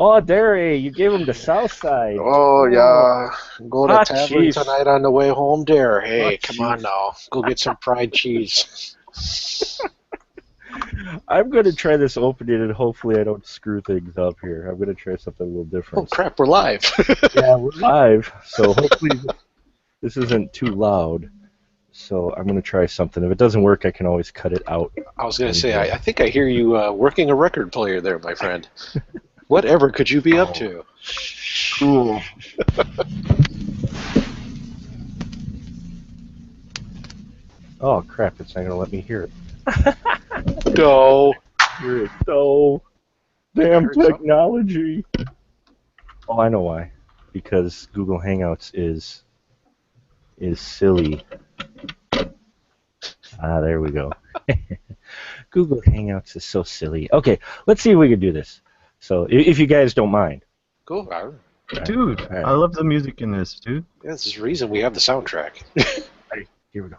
Oh, Derry, you gave him the South Side. Oh, Oh, yeah. Go to hot tavern cheese. tonight on the way home there. Hot Hey, come on cheese. now. Go get some fried cheese. I'm going to try this opening, and hopefully I don't screw things up here. I'm going to try something a little Oh, different. crap, we're live. Yeah, we're live, so hopefully this isn't too loud. So I'm going to try something. If it doesn't work, I can always cut it out. I was going to say, And, I think I hear you working a record player there, my friend. Whatever could you be up oh, to? cool. Oh, crap, it's not going to let me hear it. No. Hear it. So, I think I damn heard something. technology. Oh, I know why. Because Google Hangouts is silly. Ah, there we go. Google Hangouts is so silly. Okay, let's see if we can do this. So, if you guys don't mind. Cool. Dude, All I right. love the music in this, dude. Yeah, this is the reason we have the soundtrack. Ready? Here we go.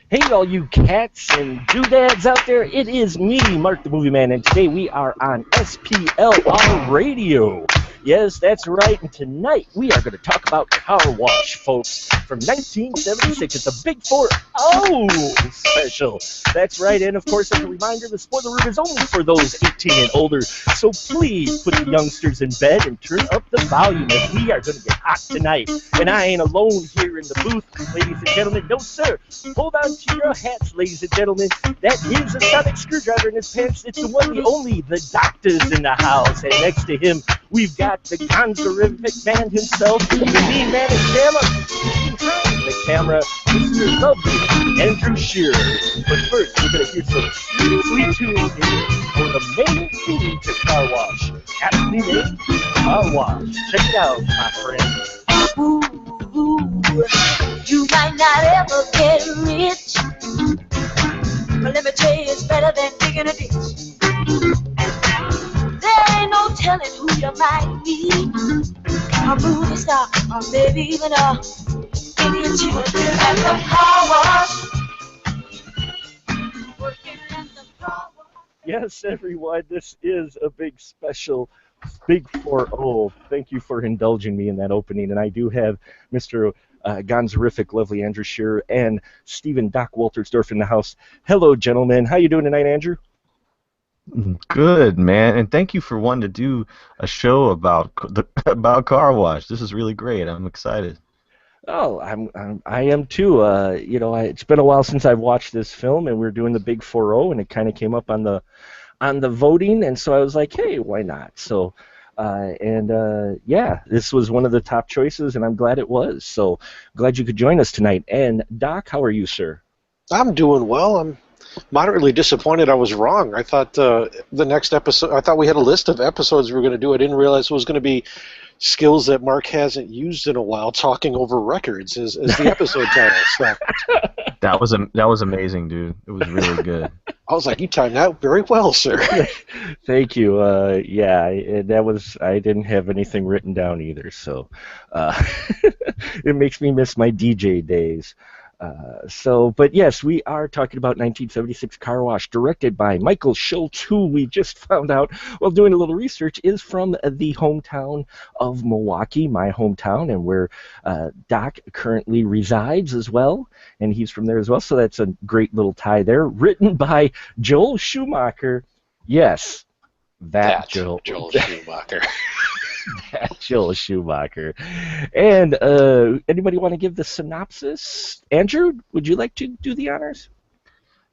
Hey, all you cats and doodads out there, it is me, Mark the Movie Man, and today we are on SPLR Radio. Yes, that's right, and tonight we are going to talk about Car Wash, folks, from 1976. It's a Big 4-0 special. That's right, and of course, as a reminder, the spoiler room is only for those 18 and older, so please put the youngsters in bed and turn up the volume, as we are going to get hot tonight. And I ain't alone here in the booth, ladies and gentlemen. No, sir. Hold on to your hats, ladies and gentlemen. That is a sonic screwdriver in his pants. It's the one, the only, the doctor's in the house. And next to him, we've got the Gonzorific man himself, the mean man in the camera, Mr. Lovely, Andrew Shearer. But first, we're going to hear some sweet tunes here for the main theme to Car Wash. Aptly named Car Wash. Check it out, my friends. Ooh, you might not ever get rich, but let me tell you, it's better than digging a ditch. There ain't no telling who you might meet, a movie star, or maybe even a idiot chick at the car wash. Working at the car wash. Yes, everyone, this is a big special, Big 4-0. Thank you for indulging me in that opening. And I do have Mr. Gonzorific, lovely Andrew Shearer, and Stephen Doc Waltersdorf in the house. Hello, gentlemen. How you doing tonight, Andrew? Good, man, and thank you for wanting to do a show about Car Wash. This is really great. I'm excited. Oh, I am too. It's been a while since I've watched this film, and we're doing the Big 4-0, and it kind of came up on the voting, and so I was like, hey, why not? So, yeah, this was one of the top choices, and I'm glad it was. So, glad you could join us tonight. And Doc, how are you, sir? I'm doing well. I'm moderately disappointed I was wrong. I thought the next episode, I thought we had a list of episodes we were going to do. I didn't realize it was going to be skills that Mark hasn't used in a while, talking over records as the episode title. So That was amazing, dude. It was really good. I was like, you timed out very well, sir. Thank you. I didn't have anything written down either, so it makes me miss my DJ days. But yes, we are talking about 1976 Car Wash, directed by Michael Schultz, who we just found out while doing a little research is from the hometown of Milwaukee, my hometown, and where Doc currently resides as well, and he's from there as well, so that's a great little tie there. Written by Joel Schumacher. Yes, that Joel Schumacher. Joel Schumacher. And anybody want to give the synopsis? Andrew, would you like to do the honors?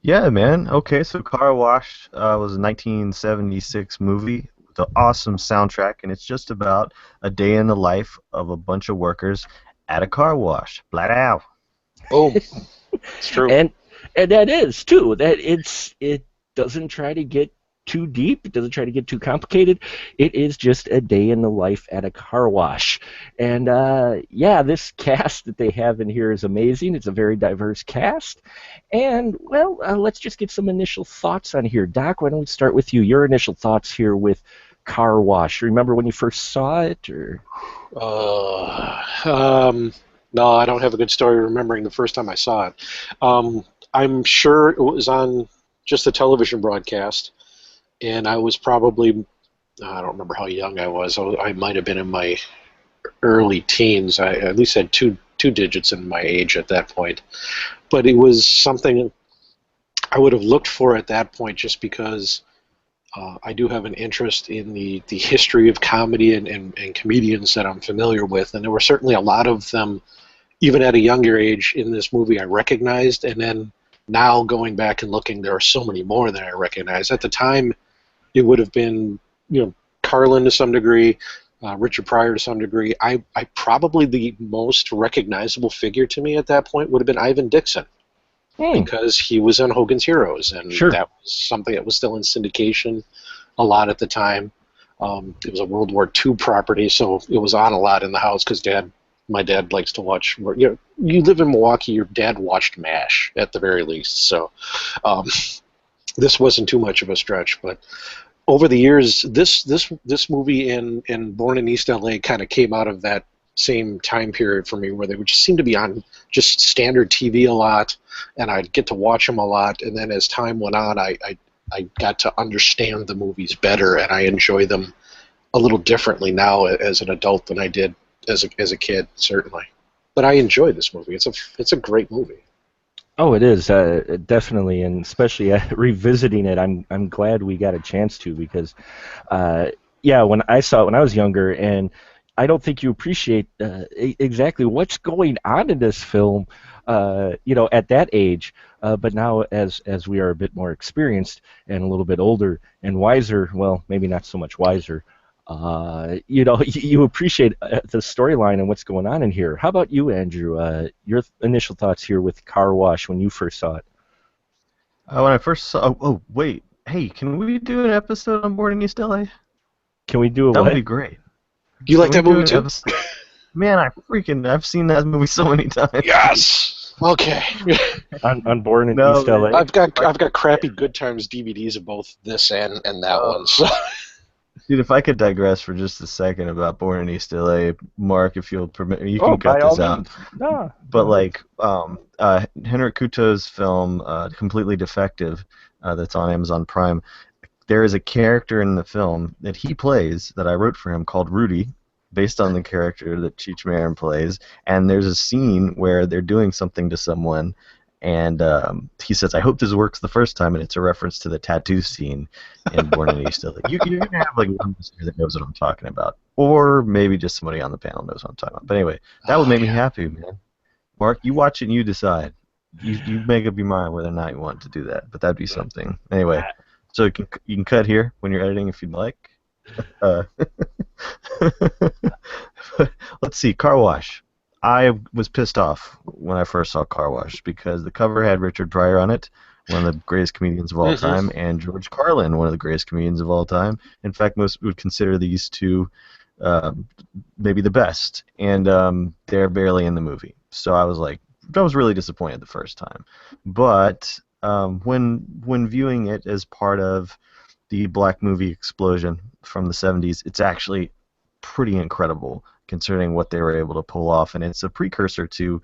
Yeah, man. Okay, so Car Wash was a 1976 movie with an awesome soundtrack, and it's just about a day in the life of a bunch of workers at a car wash. Flat out. Boom. It's true. And that is too. That it doesn't try to get too deep. It doesn't try to get too complicated. It is just a day in the life at a car wash. And yeah, this cast that they have in here is amazing. It's a very diverse cast. And, well, let's just get some initial thoughts on here. Doc, why don't we start with you? Your initial thoughts here with Car Wash. Remember when you first saw it? Or no, I don't have a good story remembering the first time I saw it. I'm sure it was on just a television broadcast, and I was probably, I don't remember how young I was. I might have been in my early teens. I at least had two digits in my age at that point. But it was something I would have looked for at that point just because I do have an interest in the history of comedy and comedians that I'm familiar with, and there were certainly a lot of them, even at a younger age in this movie, I recognized, and then now going back and looking, there are so many more that I recognize. At the time, it would have been, Carlin to some degree, Richard Pryor to some degree. I probably the most recognizable figure to me at that point would have been Ivan Dixon. Because he was on Hogan's Heroes, and that was something that was still in syndication a lot at the time. It was a World War II property, so it was on a lot in the house because my dad likes to watch. You live in Milwaukee, your dad watched MASH at the very least, so this wasn't too much of a stretch. But over the years, this movie and Born in East LA kind of came out of that same time period for me, where they would just seem to be on just standard TV a lot, and I'd get to watch them a lot. And then as time went on, I got to understand the movies better, and I enjoy them a little differently now as an adult than I did as a kid, certainly. But I enjoy this movie. It's a great movie. Oh, it is definitely, and especially revisiting it, I'm glad we got a chance to, because yeah, when I saw it when I was younger, and I don't think you appreciate exactly what's going on in this film, at that age. But now, as we are a bit more experienced and a little bit older and wiser, well, maybe not so much wiser, you appreciate the storyline and what's going on in here. How about you, Andrew? Your initial thoughts here with Car Wash when you first saw it? When I first saw, oh wait, hey, can we do an episode on Born in East LA? Can we do a That what? would be great. You like that movie too? Man, I've seen that movie so many times. Yes. Okay. on Born in East LA. I've got crappy Good Times DVDs of both this and that one. So. Dude, if I could digress for just a second about Born in East LA, Mark, if you'll permit, you can cut this out. No. But Henrik Kuto's film, Completely Defective, that's on Amazon Prime. There is a character in the film that he plays that I wrote for him called Rudy, based on the character that Cheech Marin plays. And there's a scene where they're doing something to someone, and he says, "I hope this works the first time," and it's a reference to the tattoo scene in Born in East LA. You're going to have one listener that knows what I'm talking about, or maybe just somebody on the panel knows what I'm talking about. But anyway, that would make me happy, man. Mark, you watch it and you decide. You make up your mind whether or not you want to do that, but that'd be something. Anyway. So you can cut here when you're editing if you'd like. Let's see, Car Wash. I was pissed off when I first saw Car Wash because the cover had Richard Pryor on it, one of the greatest comedians of all time, and George Carlin, one of the greatest comedians of all time. In fact, most would consider these two maybe the best, and they're barely in the movie. So I was really disappointed the first time. But when viewing it as part of the black movie explosion from the 70s, it's actually pretty incredible considering what they were able to pull off, and it's a precursor to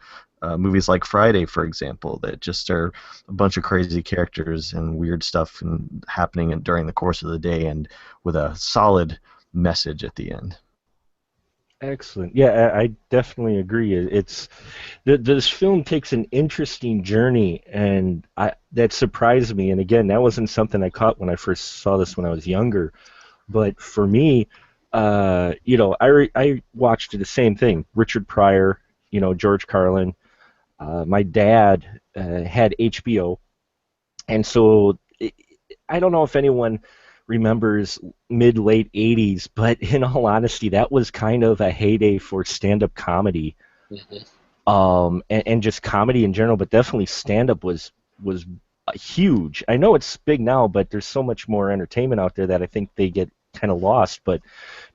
movies like Friday, for example, that just are a bunch of crazy characters and weird stuff happening during the course of the day, and with a solid message at the end. Excellent. Yeah, I definitely agree. This film takes an interesting journey, and that surprised me. And again, that wasn't something I caught when I first saw this when I was younger. But for me, I watched the same thing. Richard Pryor, George Carlin. My dad had HBO, and so I don't know if anyone remembers mid-late 80s, but in all honesty, that was kind of a heyday for stand-up comedy, and just comedy in general, but definitely stand-up was huge. I know it's big now, but there's so much more entertainment out there that I think they get kind of lost. But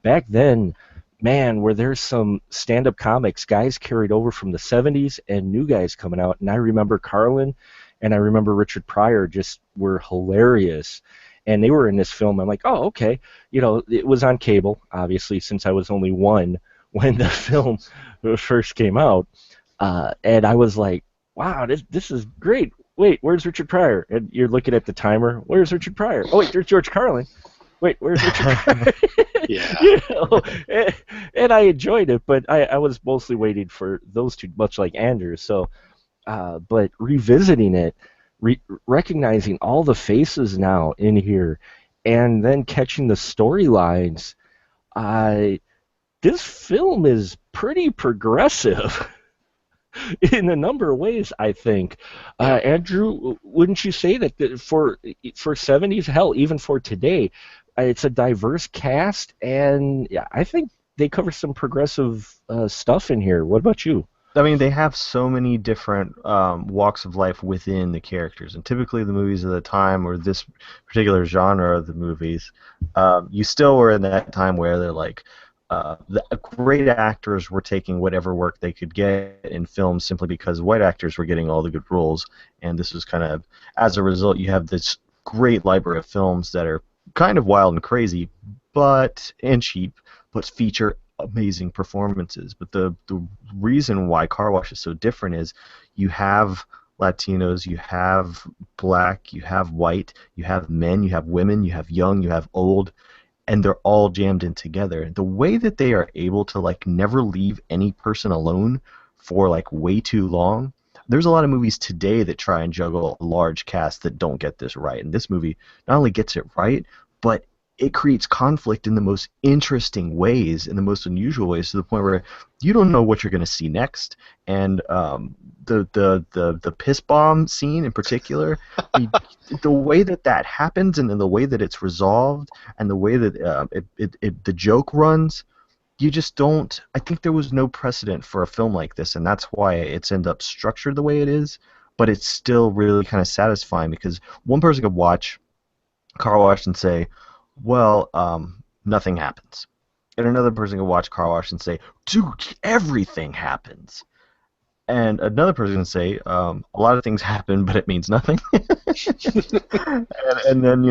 back then, man, were there some stand-up comics, guys carried over from the 70s and new guys coming out. And I remember Carlin and I remember Richard Pryor just were hilarious. And they were in this film. I'm like, oh, okay. It was on cable, obviously, since I was only one when the film first came out. And I was like, wow, this is great. Wait, where's Richard Pryor? And you're looking at the timer. Where's Richard Pryor? Oh, wait, there's George Carlin. Wait, where's Richard Pryor? Yeah. And I enjoyed it, but I was mostly waiting for those two, much like Anders. So, but revisiting it, recognizing all the faces now in here, and then catching the storylines, this film is pretty progressive. In a number of ways, I think. Andrew, wouldn't you say that for 70s, hell, even for today, it's a diverse cast, and yeah, I think they cover some progressive stuff in here. What about you? I mean, they have so many different walks of life within the characters, and typically the movies of the time, or this particular genre of the movies, you still were in that time where they're like, the great actors were taking whatever work they could get in films simply because white actors were getting all the good roles, and this was kind of, as a result, you have this great library of films that are kind of wild and crazy, and cheap, but feature amazing performances. But the reason why Car Wash is so different is you have Latinos, you have black, you have white, you have men, you have women, you have young, you have old, and they're all jammed in together. The way that they are able to like never leave any person alone for like way too long. There's a lot of movies today that try and juggle a large cast that don't get this right. And this movie not only gets it right, but it creates conflict in the most interesting ways, in the most unusual ways, to the point where you don't know what you're going to see next. And the piss bomb scene in particular, the way that happens, and then the way that it's resolved, and the way that the joke runs, you just don't. I think there was no precedent for a film like this, and that's why it's ended up structured the way it is. But it's still really kind of satisfying because one person could watch Car Wash and say, well, nothing happens. And another person can watch Car Wash and say, dude, everything happens. And another person can say, a lot of things happen, but it means nothing. and then,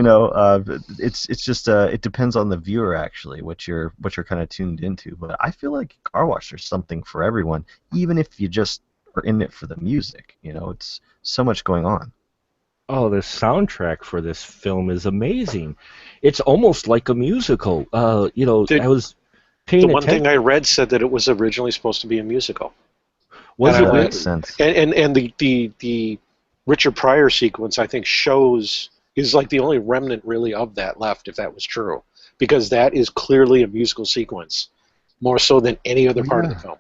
it's just, it depends on the viewer, actually, what you're kind of tuned into. But I feel like Car Wash, there's something for everyone, even if you just are in it for the music. It's so much going on. Oh, the soundtrack for this film is amazing. It's almost like a musical. I was paying The one attention. thing I read said that it was originally supposed to be a musical. Was And it I- really? Makes sense. And the Richard Pryor sequence, I think, is like the only remnant really of that left, if that was true, because that is clearly a musical sequence, more so than any other part of the film.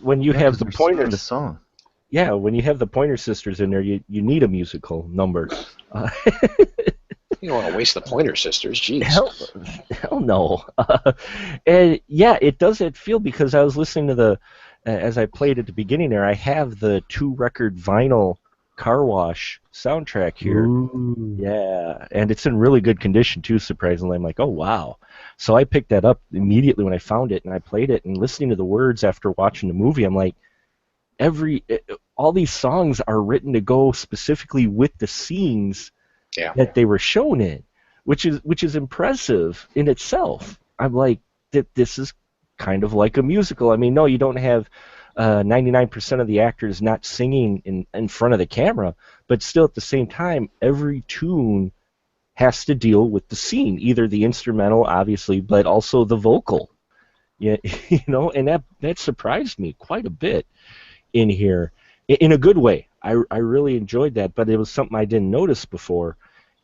When you have the They're singing Pointer, the song. yeah, when you have the Pointer Sisters in there, you need a musical number. You don't want to waste the Pointer Sisters, jeez. Hell no. And yeah, it does feel, because I was listening to as I played at the beginning there, I have the 2-record vinyl Car Wash soundtrack here. Ooh. Yeah, and it's in really good condition too, surprisingly. I'm like, oh wow. So I picked that up immediately when I found it, and I played it, and listening to the words after watching the movie, I'm like, all these songs are written to go specifically with the scenes that they were shown in, which is impressive in itself. I'm like, that this is kind of like a musical. I mean, no, you don't have 99% of the actors not singing in front of the camera, but still at the same time, every tune has to deal with the scene, either the instrumental, obviously, but also the vocal. Yeah, and that surprised me quite a bit in here, in a good way. I really enjoyed that, but it was something I didn't notice before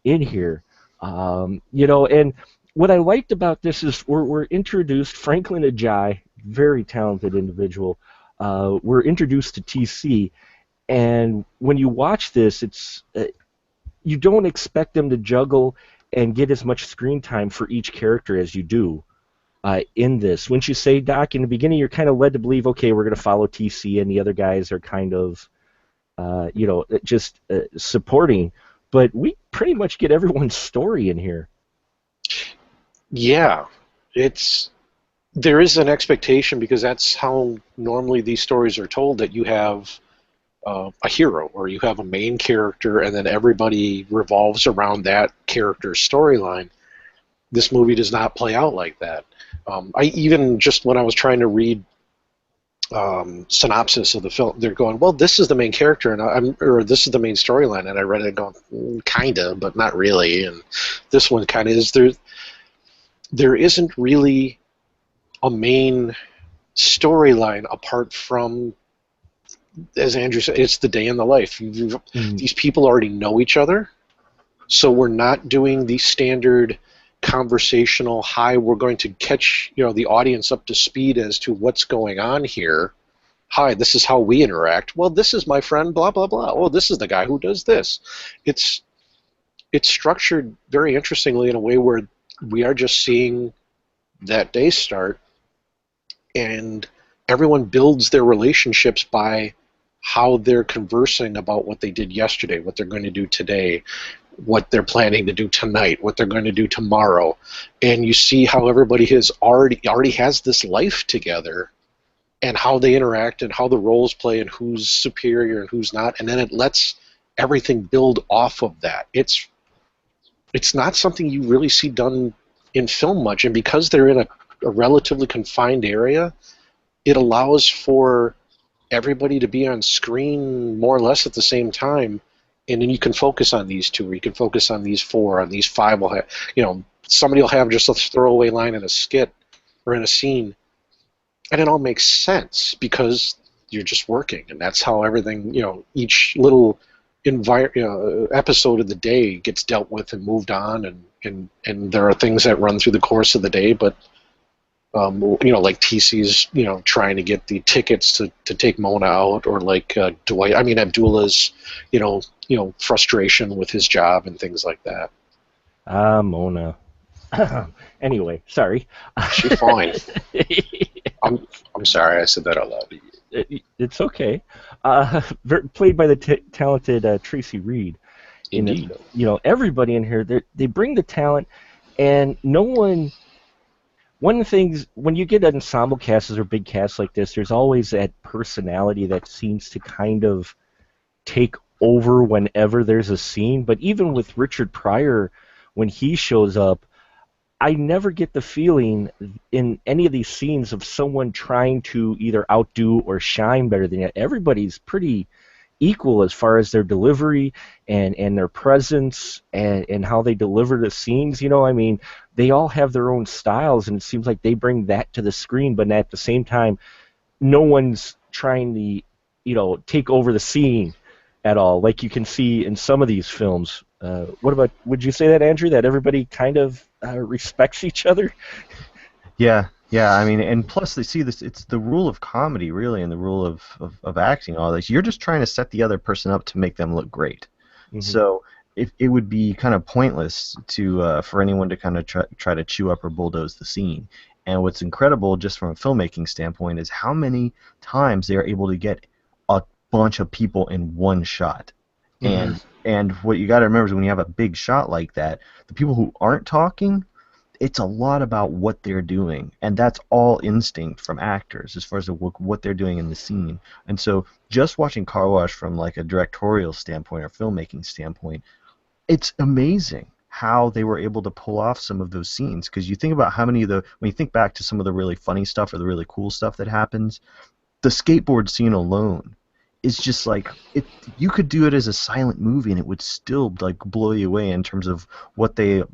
in here. And what I liked about this is we're introduced, Franklin Ajayi, very talented individual. We're introduced to TC, and when you watch this, it's you don't expect them to juggle and get as much screen time for each character as you do in this. Wouldn't you say, Doc, in the beginning you're kind of led to believe, okay, we're going to follow TC and the other guys are kind of just supporting. But we pretty much get everyone's story in here. Yeah, there is an expectation because that's how normally these stories are told, that you have a hero or you have a main character and then everybody revolves around that character's storyline. This movie does not play out like that. I even just when I was trying to read synopsis of the film, they're going, well, this is the main character or this is the main storyline, and I read it going, kinda, but not really. And this one kind of is. There isn't really a main storyline apart from, as Andrew said, it's the day in the life. These people already know each other, so we're not doing the standard conversational, hi, we're going to catch the audience up to speed as to what's going on here. Hi, this is how we interact. Well, this is my friend, blah, blah, blah. Oh, this is the guy who does this. It's structured very interestingly in a way where we are just seeing that day start, and everyone builds their relationships by how they're conversing about what they did yesterday, what they're going to do today, what they're planning to do tonight, what they're going to do tomorrow. And you see how everybody has already has this life together, and how they interact and how the roles play and who's superior and who's not, and then it lets everything build off of that. It's not something you really see done in film much, and because they're in a relatively confined area, it allows for everybody to be on screen more or less at the same time, and then you can focus on these two, or you can focus on these four, on these five. Will have, somebody will have just a throwaway line in a skit or in a scene, and it all makes sense because you're just working, and that's how everything, each little episode of the day gets dealt with and moved on, and there are things that run through the course of the day, but like TC's, trying to get the tickets to take Mona out, or like Abdullah's, frustration with his job and things like that. Mona. Anyway, sorry. She's fine. I'm sorry I said that out loud. It's okay. Played by the talented Tracy Reed. Indeed. Everybody in here, they bring the talent, and no one. One of the things, when you get ensemble casts or big casts like this, there's always that personality that seems to kind of take over whenever there's a scene. But even with Richard Pryor, when he shows up, I never get the feeling in any of these scenes of someone trying to either outdo or shine better than you. Everybody's pretty equal as far as their delivery and their presence and how they deliver the scenes. They all have their own styles, and it seems like they bring that to the screen, but at the same time, no one's trying to, take over the scene at all, like you can see in some of these films. Would you say that, Andrew, that everybody kind of respects each other? Yeah, and plus they see this, it's the rule of comedy, really, and the rule of acting, all this. You're just trying to set the other person up to make them look great. Mm-hmm. So it would be kind of pointless to for anyone to kind of try to chew up or bulldoze the scene. And what's incredible, just from a filmmaking standpoint, is how many times they are able to get a bunch of people in one shot. Mm-hmm. And what you got to remember is when you have a big shot like that, the people who aren't talking, it's a lot about what they're doing, and that's all instinct from actors as far as what they're doing in the scene. And so just watching Car Wash from like a directorial standpoint or filmmaking standpoint, it's amazing how they were able to pull off some of those scenes, because you think about how many when you think back to some of the really funny stuff or the really cool stuff that happens, the skateboard scene alone is just like, you could do it as a silent movie and it would still like blow you away in terms of what they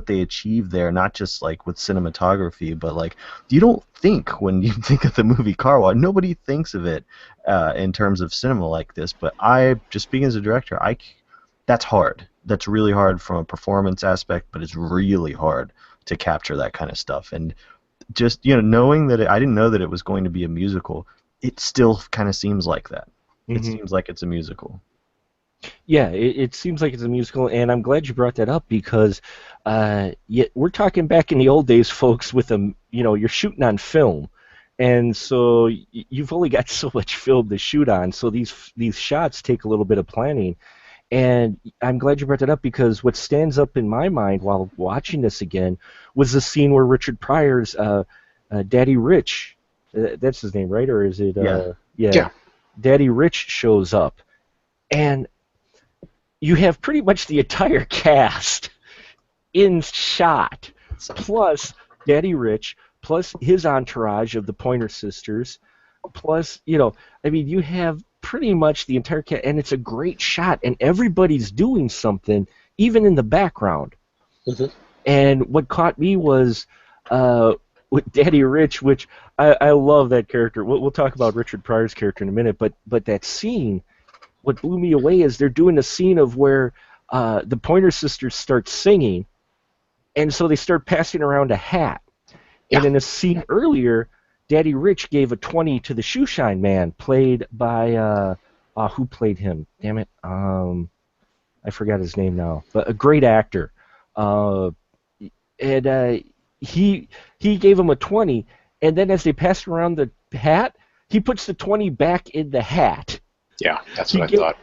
achieved there, not just like with cinematography, but like you don't think, when you think of the movie Car Wash, nobody thinks of it in terms of cinema like this, but I, just speaking as a director, that's hard. That's really hard from a performance aspect, but it's really hard to capture that kind of stuff. And just, knowing that I didn't know that it was going to be a musical, it still kind of seems like that. It seems like it's a musical. Yeah, it seems like it's a musical, and I'm glad you brought that up because we're talking back in the old days, folks, with you're shooting on film. And so you've only got so much film to shoot on. So these shots take a little bit of planning. And I'm glad you brought that up because what stands up in my mind while watching this again was the scene where Richard Pryor's Daddy Rich, that's his name, right? Or is it? Yeah. Yeah. Daddy Rich shows up. And you have pretty much the entire cast in shot, plus Daddy Rich, plus his entourage of the Pointer Sisters, plus, I mean, you have pretty much the entire cast, and it's a great shot, and everybody's doing something, even in the background. Mhm. And what caught me was with Daddy Rich, which I love that character. We'll talk about Richard Pryor's character in a minute, but that scene, what blew me away is they're doing a scene of where the Pointer Sisters start singing, and so they start passing around a hat. Yeah. And in a scene earlier, Daddy Rich gave a 20 to the Shoeshine Man, played by who played him? Damn it, I forgot his name now, but a great actor. And he gave him a 20, and then as they passed around the hat, he puts the 20 back in the hat. Yeah, that's what I thought.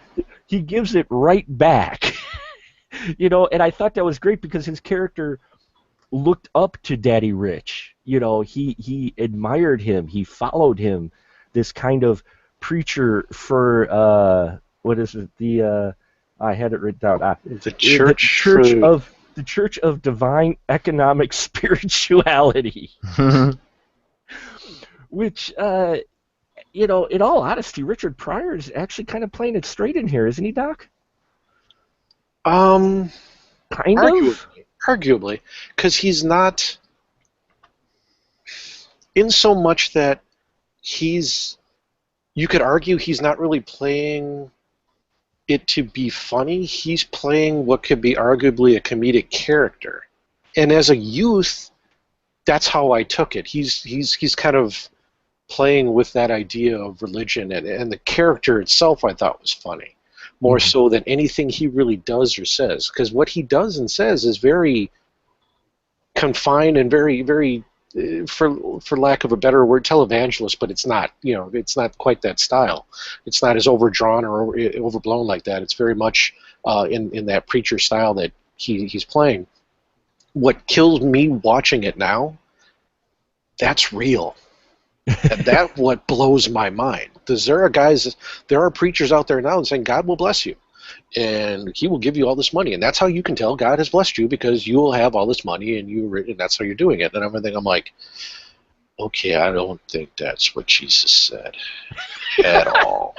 He gives it right back. And I thought that was great because his character looked up to Daddy Rich. He admired him. He followed him. This kind of preacher for what is it? I had it written down. The Church of Divine Economic Spirituality. Which, in all honesty, Richard Pryor is actually kind of playing it straight in here, isn't he, Doc? Kind of? Arguably, because he's not, in so much that you could argue he's not really playing it to be funny. He's playing what could be arguably a comedic character. And as a youth, that's how I took it. He's kind of playing with that idea of religion, and the character itself I thought was funny. More so than anything he really does or says, because what he does and says is very confined and very, very, for lack of a better word, televangelist. But it's not, it's not quite that style. It's not as overdrawn or overblown like that. It's very much in that preacher style that he's playing. What kills me watching it now, that's real. And that's what blows my mind. Because there are preachers out there now saying God will bless you, and He will give you all this money, and that's how you can tell God has blessed you, because you will have all this money, and that's how you're doing it. And everything, I'm like, okay, I don't think that's what Jesus said at all.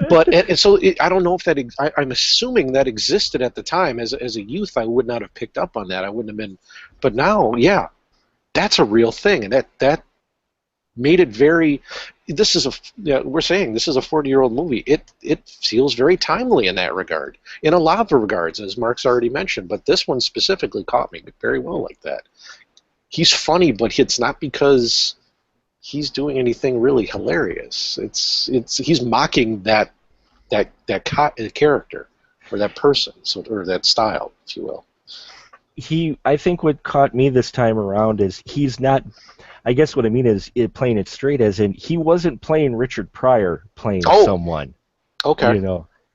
But and so I don't know if that. I'm assuming that existed at the time. As a youth, I would not have picked up on that. I wouldn't have been. But now, yeah. That's a real thing, and that made it very. We're saying this is a 40-year-old movie. It feels very timely in that regard, in a lot of regards, as Mark's already mentioned. But this one specifically caught me very well like that. He's funny, but it's not because he's doing anything really hilarious. He's mocking that character or that person, or that style, if you will. I think what caught me this time around is he's not. I guess what I mean is playing it straight, as in he wasn't playing Richard Pryor playing someone. Okay.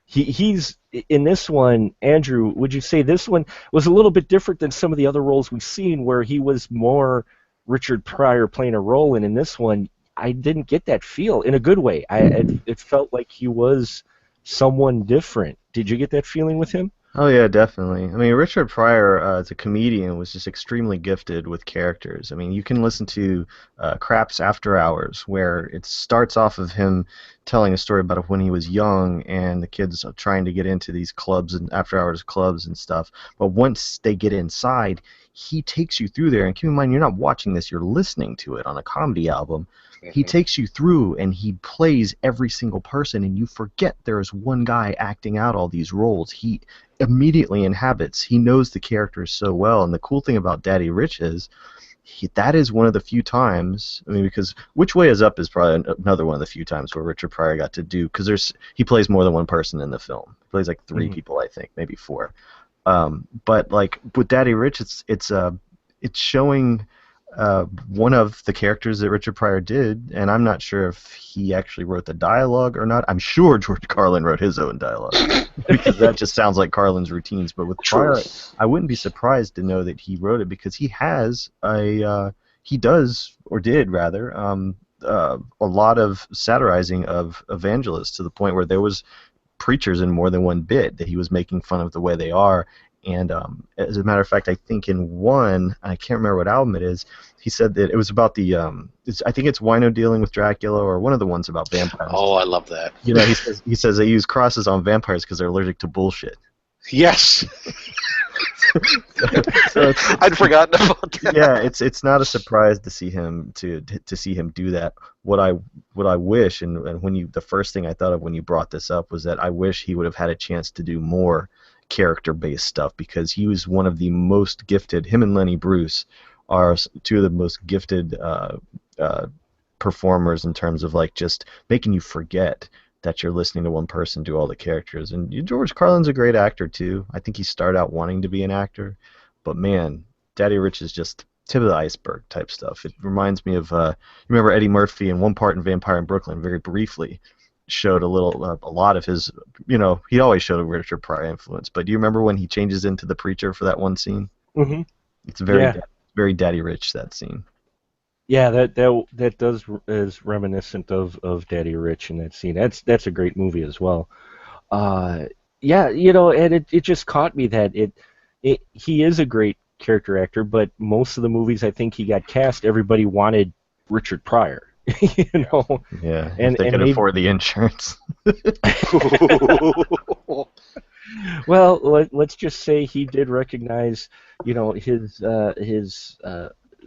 He's in this one. Andrew, would you say this one was a little bit different than some of the other roles we've seen, where he was more Richard Pryor playing a role, and in this one, I didn't get that feel in a good way. It felt like he was someone different. Did you get that feeling with him? Oh yeah, definitely. I mean, Richard Pryor, as a comedian, was just extremely gifted with characters. I mean, you can listen to Craps After Hours, where it starts off of him telling a story about when he was young and the kids are trying to get into these clubs and after-hours clubs and stuff. But once they get inside, he takes you through there. And keep in mind, you're not watching this, you're listening to it on a comedy album. He takes you through and he plays every single person, and you forget there is one guy acting out all these roles. He immediately inhabits. He knows the characters so well. And the cool thing about Daddy Rich is that is one of the few times, I mean, because Which Way Is Up is probably another one of the few times where Richard Pryor got to do, because he plays more than one person in the film. He plays like three people, I think, maybe four. But like with Daddy Rich, it's showing one of the characters that Richard Pryor did, and I'm not sure if he actually wrote the dialogue or not. I'm sure George Carlin wrote his own dialogue because that just sounds like Carlin's routines. But with Pryor, I wouldn't be surprised to know that he wrote it because he has he does or did rather a lot of satirizing of evangelists to the point where there was preachers in more than one bit that he was making fun of the way they are. And as a matter of fact, I think in one, I can't remember what album it is, he said that it was about the, I think it's Wino dealing with Dracula or one of the ones about vampires. Oh, I love that. You know, he says they use crosses on vampires because they're allergic to bullshit. Yes. So I'd forgotten about that. Yeah, it's not a surprise to see him to see him do that. What I wish, and when the first thing I thought of when you brought this up was that I wish he would have had a chance to do more character-based stuff because he was one of the most gifted. Him and Lenny Bruce are two of the most gifted performers in terms of like just making you forget that you're listening to one person do all the characters. And George Carlin's a great actor too. I think he started out wanting to be an actor, but man, Daddy Rich is just tip of the iceberg type stuff. It reminds me of you remember Eddie Murphy in one part in Vampire in Brooklyn very briefly showed a lot of his, you know, he always showed a Richard Pryor influence, but do you remember when he changes into the preacher for that one scene? Mm-hmm. It's very Daddy Rich, that scene. Yeah, that does is reminiscent of Daddy Rich in that scene. That's a great movie as well. Yeah, you know, and it just caught me that he is a great character actor, but most of the movies I think he got cast, everybody wanted Richard Pryor. You know. Yeah, and if they could afford the insurance. Well, let's just say he did recognize, you know, his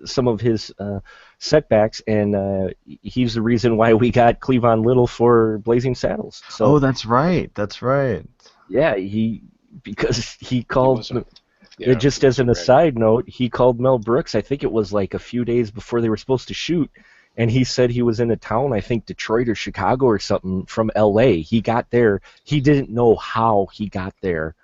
some of his setbacks, and he's the reason why we got Cleavon Little for Blazing Saddles. So, oh, that's right. Yeah, because he called. Yeah, just as an aside note, he called Mel Brooks. I think it was like a few days before they were supposed to shoot, and he said he was in a town, I think Detroit or Chicago or something, from L.A. He got there. He didn't know how he got there.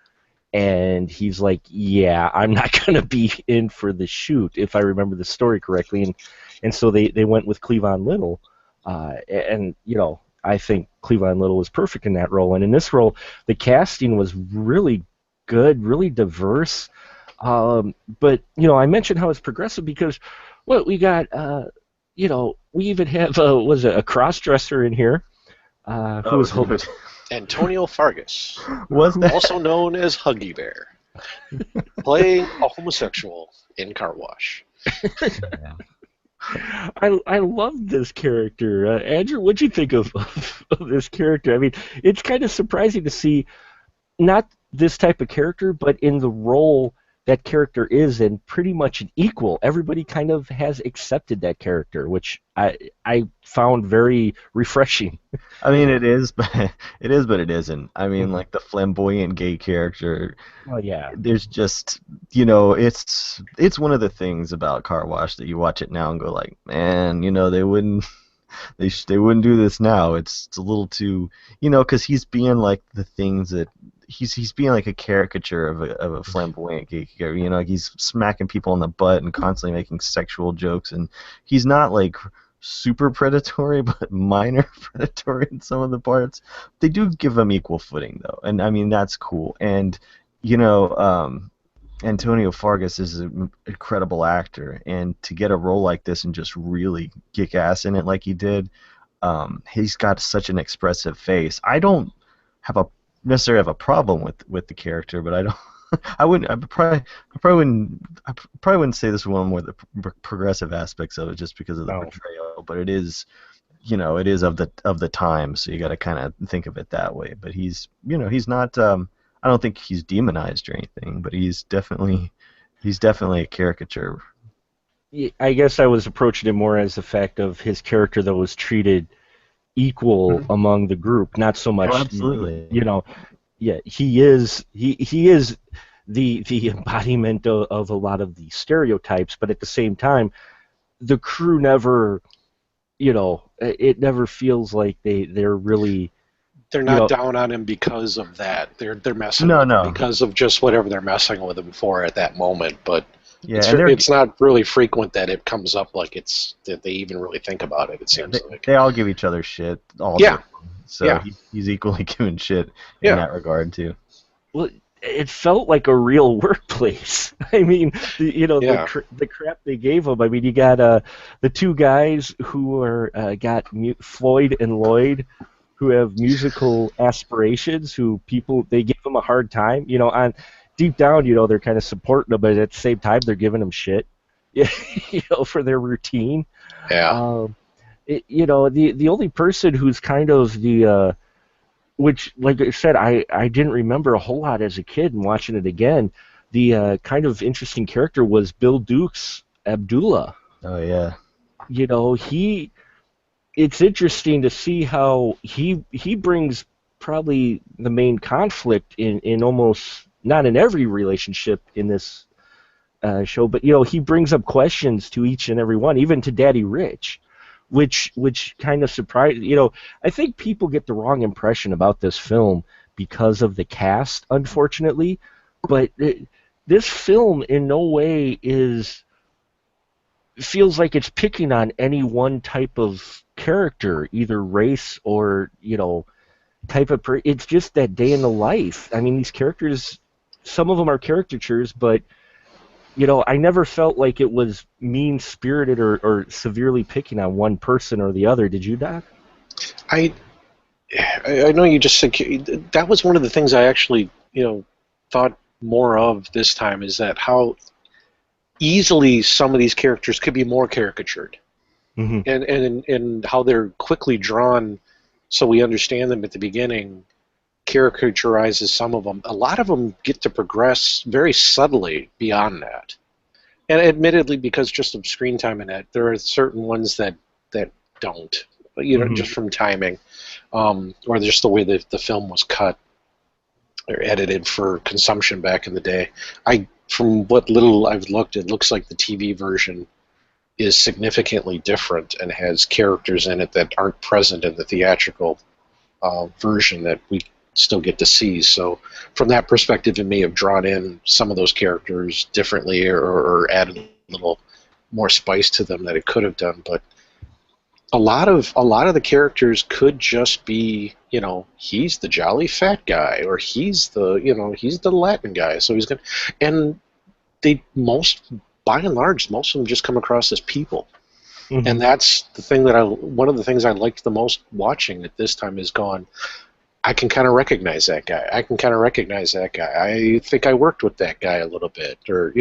And he's like, yeah, I'm not going to be in for the shoot, if I remember the story correctly. And so they went with Cleavon Little. And, you know, I think Cleavon Little was perfect in that role. And in this role, the casting was really good, really diverse. But, you know, I mentioned how it's progressive because, we got, you know, we even have, a cross-dresser in here who was hoping... Antonio Fargas, Was that? also known as Huggy Bear, playing a homosexual in Car Wash. I love this character. Andrew, what'd you think of this character? I mean, it's kind of surprising to see not this type of character, but in the role that character is in, pretty much an equal. Everybody kind of has accepted that character, which I found very refreshing. I mean, it is, but it isn't. I mean, like the flamboyant gay character. Well, yeah. There's just, you know, it's one of the things about Car Wash that you watch it now and go like, man, you know, they wouldn't do this now. It's a little too, you know, because he's being like the things that he's being like a caricature of a flamboyant gay character. You know, like he's smacking people in the butt and constantly making sexual jokes, and he's not like super predatory, but minor predatory in some of the parts. They do give him equal footing though, and I mean that's cool. And you know, Antonio Fargas is an incredible actor, and to get a role like this and just really kick ass in it like he did, he's got such an expressive face. I don't necessarily have a problem with the character, but I don't. I probably wouldn't say this is one of the progressive aspects of it just because of the portrayal. But it is, you know, it is of the time, so you got to kind of think of it that way. But he's, you know, he's not. I don't think he's demonized or anything, but he's definitely a caricature. I guess I was approaching it more as the fact of his character that was treated equal among the group, not so much. Oh, absolutely. You know, yeah, he is the embodiment of a lot of the stereotypes, but at the same time, the crew never, you know, it never feels like they're really. They're not down on him because of that. They're messing with him because of just whatever they're messing with him for at that moment. But Yeah, and It's not really frequent that it comes up like that they even really think about it. It seems like they all give each other shit all day. yeah, So yeah, he's equally giving shit in yeah, that regard too. Well, it felt like a real workplace. I mean, yeah. the crap they gave him. I mean, you got the two guys who are Floyd and Lloyd, who have musical aspirations. Who people they give them a hard time. On deep down, they're kind of supporting them, but at the same time, they're giving them shit. Yeah, for their routine. Yeah. The only person who's kind of the which, like I said, I didn't remember a whole lot as a kid, and watching it again, the kind of interesting character was Bill Duke's Abdullah. Oh yeah. He it's interesting to see how he brings probably the main conflict in almost not in every relationship in this show, but he brings up questions to each and every one, even to Daddy Rich, which kind of surprised. I think people get the wrong impression about this film because of the cast, unfortunately. But this film in no way feels like it's picking on any one type of character, either race or type of. It's just that day in the life. I mean, these characters, some of them are caricatures, but I never felt like it was mean-spirited or severely picking on one person or the other. Did you, Doc? I know you just said that was one of the things I actually thought more of this time, is that how easily some of these characters could be more caricatured, Mm-hmm. and how they're quickly drawn so we understand them at the beginning caricaturizes some of them. A lot of them get to progress very subtly beyond that. And admittedly, because just of screen time in it, there are certain ones that don't, Mm-hmm. just from timing, or just the way the film was cut or edited for consumption back in the day. From what little I've looked, it looks like the TV version is significantly different and has characters in it that aren't present in the theatrical version that we still get to see. So from that perspective, it may have drawn in some of those characters differently, or added a little more spice to them that it could have done. But a lot of the characters could just be, he's the jolly fat guy, or he's the Latin guy. So he's gonna, and by and large, most of them just come across as people. Mm-hmm. And that's the thing one of the things I liked the most watching at this time is gone. I can kind of recognize that guy. I can kind of recognize that guy. I think I worked with that guy a little bit, or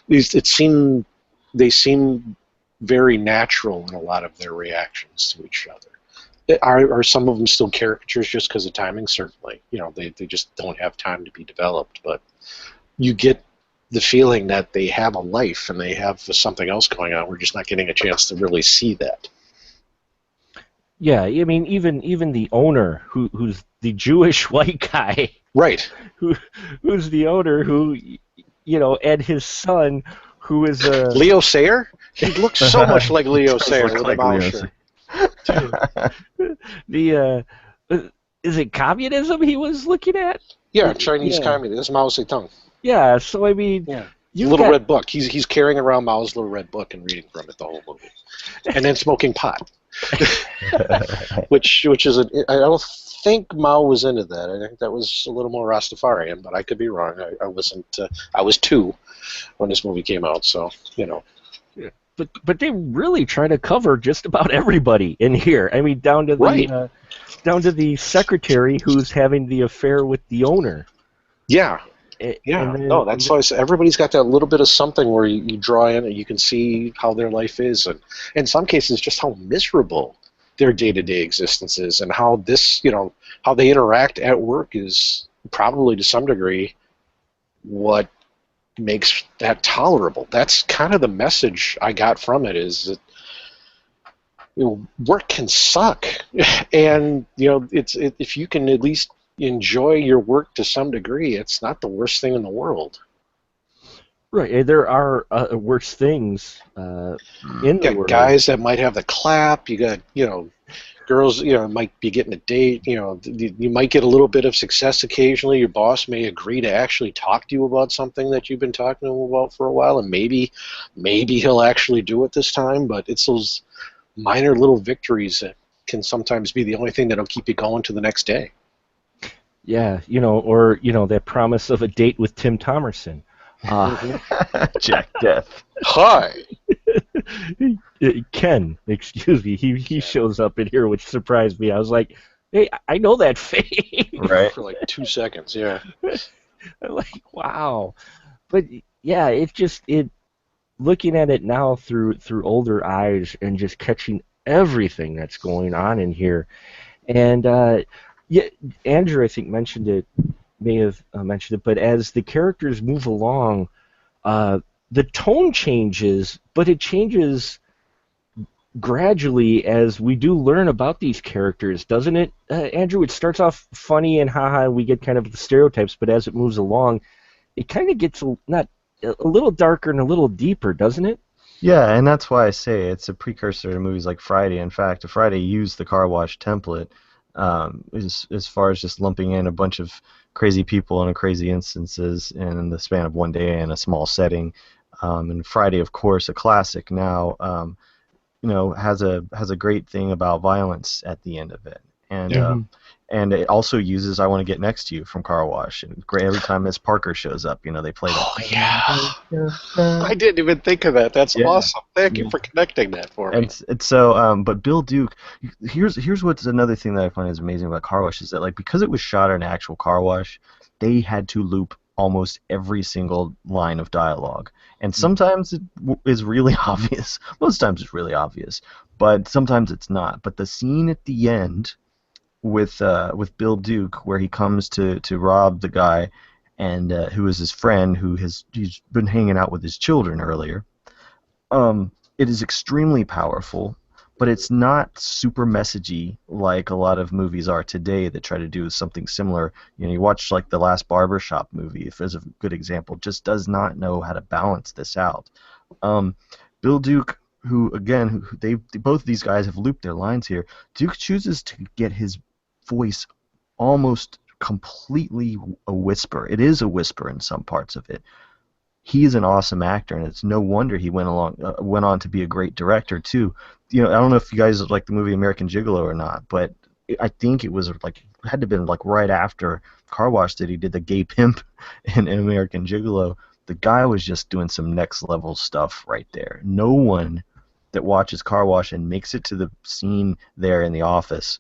they seem very natural in a lot of their reactions to each other. Are some of them still caricatures just because of timing? Certainly, they just don't have time to be developed. But you get the feeling that they have a life and they have something else going on. We're just not getting a chance to really see that. Yeah, I mean, even the owner, who's the Jewish white guy, Right? who's the owner, who, and his son, who is a Leo Sayer. He looks so much like Leo Does Sayer look with like a Mao Leo shirt. the is it communism he was looking at? Yeah, Chinese Yeah. communist. Mao Zedong. Yeah, so I mean, Yeah. you Little got red book. He's carrying around Mao's little red book and reading from it the whole movie, and then smoking pot. which is I don't think Mao was into that. I think that was a little more Rastafarian, but I could be wrong. I wasn't. I was 2 when this movie came out, so but they really try to cover just about everybody in here. I mean, down to the Right. Down to the secretary who's having the affair with the owner. Yeah. And Yeah, then, no, that's why I said everybody's got that little bit of something where you draw in and you can see how their life is, and in some cases just how miserable their day-to-day existence is, and how how they interact at work is probably to some degree what makes that tolerable. That's kind of the message I got from it, is that work can suck, and if you can at least enjoy your work to some degree, it's not the worst thing in the world. Right. There are worse things in the You got world. guys that might have the clap. You got, girls, might be getting a date. You might get a little bit of success occasionally. Your boss may agree to actually talk to you about something that you've been talking to him about for a while, and maybe he'll actually do it this time. But it's those minor little victories that can sometimes be the only thing that'll keep you going to the next day. Yeah, or that promise of a date with Tim Thomerson. Jack Death. Hi. Ken, excuse me, he shows up in here, which surprised me. I was like, hey, I know that face. Right. For like 2 seconds, yeah. I'm like, wow. But yeah, it looking at it now through older eyes and just catching everything that's going on in here. And yeah, Andrew, I think may have mentioned it, but as the characters move along, the tone changes, but it changes gradually as we do learn about these characters, doesn't it, Andrew? It starts off funny and haha, we get kind of the stereotypes, but as it moves along, it kind of gets not a little darker and a little deeper, doesn't it? Yeah, and that's why I say it's a precursor to movies like Friday. In fact, Friday used the car wash template as far as just lumping in a bunch of crazy people and crazy instances in the span of one day in a small setting. And Friday, of course, a classic now, has a great thing about violence at the end of it. And Yeah. and it also uses "I Want to Get Next to You" from Car Wash. And great every time Miss Parker shows up, they play that. Oh, yeah. I didn't even think of that. That's Yeah. awesome. Thank you Yeah. for connecting that for me. And so, but Bill Duke, here's what's another thing that I find is amazing about Car Wash is that because it was shot at an actual car wash, they had to loop almost every single line of dialogue, and sometimes it is really obvious. Most times it's really obvious, but sometimes it's not. But the scene at the end with Bill Duke, where he comes to rob the guy, and who is his friend, he's been hanging out with his children earlier. It is extremely powerful, but it's not super messagey like a lot of movies are today that try to do something similar. You watch like the last Barbershop movie, if there's a good example, just does not know how to balance this out. Bill Duke, who both of these guys have looped their lines here. Duke chooses to get his voice almost completely a whisper. It is a whisper in some parts of it. He's an awesome actor, and it's no wonder he went on to be a great director too. I don't know if you guys like the movie American Gigolo or not, but I think it was had to have been right after Car Wash that he did the gay pimp in American Gigolo. The guy was just doing some next level stuff right there. No one that watches Car Wash and makes it to the scene there in the office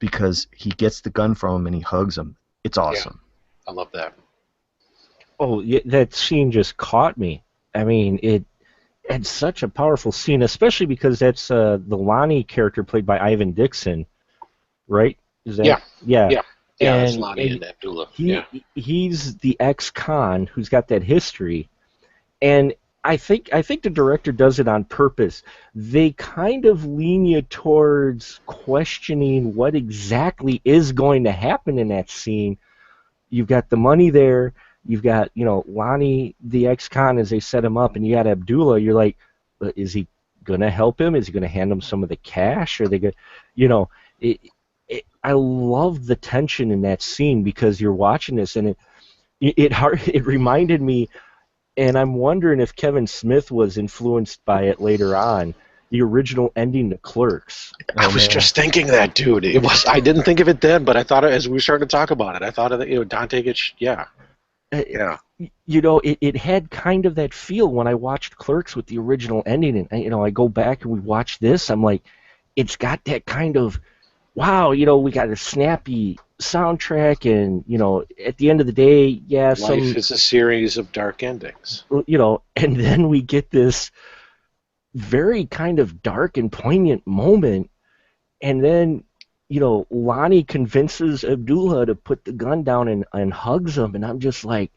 because he gets the gun from him and he hugs him. It's awesome. Yeah, I love that. Oh, yeah, that scene just caught me. I mean, it had such a powerful scene, especially because that's the Lonnie character played by Ivan Dixon, right? Is that? Yeah. Yeah. Yeah, it's And- Lonnie and and Abdullah. He he's the ex-con who's got that history, and I think the director does it on purpose. They kind of lean you towards questioning what exactly is going to happen in that scene. You've got the money there. You've got Lonnie, the ex-con, as they set him up, and you got Abdullah. You're like, is he gonna help him? Is he gonna hand him some of the cash? Or are they gonna, I love the tension in that scene because you're watching this, and it reminded me, and I'm wondering if Kevin Smith was influenced by it later on. The original ending to Clerks. I was just thinking that, dude. I didn't think of it then, but I thought as we were starting to talk about it, I thought of it. Dante gets yeah. It had kind of that feel when I watched Clerks with the original ending, and I go back and we watch this. I'm like, it's got that kind of, wow, we got a snappy soundtrack, and at the end of the day, Life is a series of dark endings. And then we get this very kind of dark and poignant moment, and then Lonnie convinces Abdullah to put the gun down and hugs him, and I'm just like,